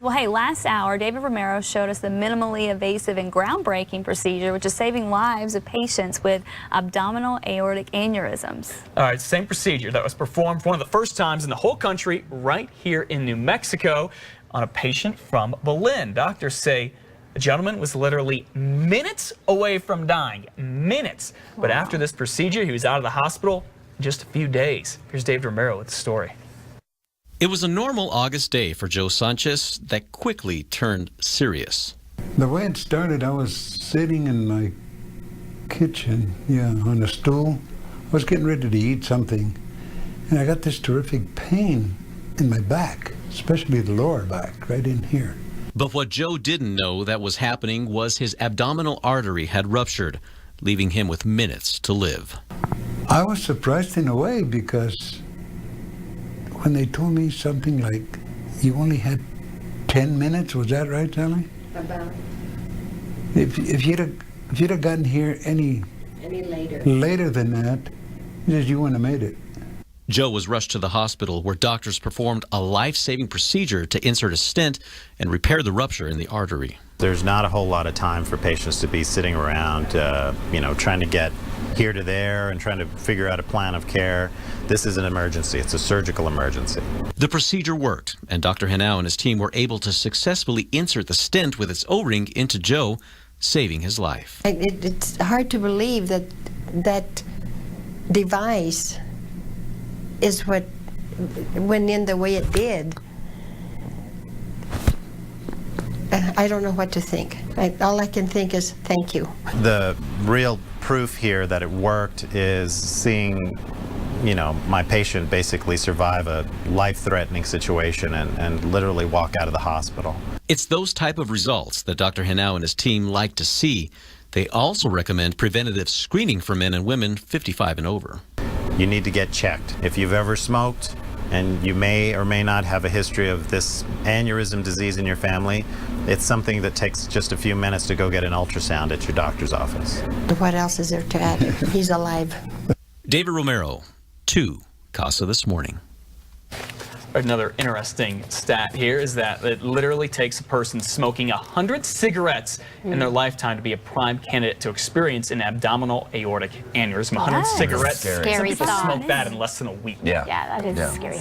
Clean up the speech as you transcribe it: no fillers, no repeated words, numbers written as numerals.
Well, hey, last hour, David Romero showed us the minimally invasive and groundbreaking procedure, which is saving lives of patients with abdominal aortic aneurysms. All right, same procedure that was performed for one of the first times in the whole country right here in New Mexico on a patient from Berlin. Doctors say the gentleman was literally minutes away from dying. Minutes. But after this procedure, he was out of the hospital in just a few days. Here's David Romero with the story. It was a normal August day for Joe Sanchez that quickly turned serious. The way it started, I was sitting in my kitchen, on a stool. I was getting ready to eat something, and I got this terrific pain in my back, especially the lower back, right in here. But what Joe didn't know that was happening was his abdominal artery had ruptured, leaving him with minutes to live. I was surprised in a way because when they told me something like, you only had 10 minutes, was that right, Sally? About. If you'd have gotten here any later than that, you wouldn't have made it. Joe was rushed to the hospital where doctors performed a life-saving procedure to insert a stent and repair the rupture in the artery. There's not a whole lot of time for patients to be sitting around, trying to get here to there and trying to figure out a plan of care. This is an emergency. It's a surgical emergency. The procedure worked, and Dr. Henao and his team were able to successfully insert the stent with its O-ring into Joe, saving his life. It's hard to believe that that device is what went in the way it did. I don't know what to think. All I can think is thank you. The real proof here that it worked is seeing, my patient basically survive a life-threatening situation and literally walk out of the hospital. It's those type of results that Dr. Henao and his team like to see. They also recommend preventative screening for men and women 55 and over. You need to get checked. If you've ever smoked and you may or may not have a history of this aneurysm disease in your family, it's something that takes just a few minutes to go get an ultrasound at your doctor's office. What else is there to add? He's alive. David Romero, 2 KASA This Morning. Another interesting stat here is that it literally takes a person smoking 100 cigarettes in their lifetime to be a prime candidate to experience an abdominal aortic aneurysm. 100 cigarettes. Scary Some people thought. smoke that in less than a week. Yeah, that is scary.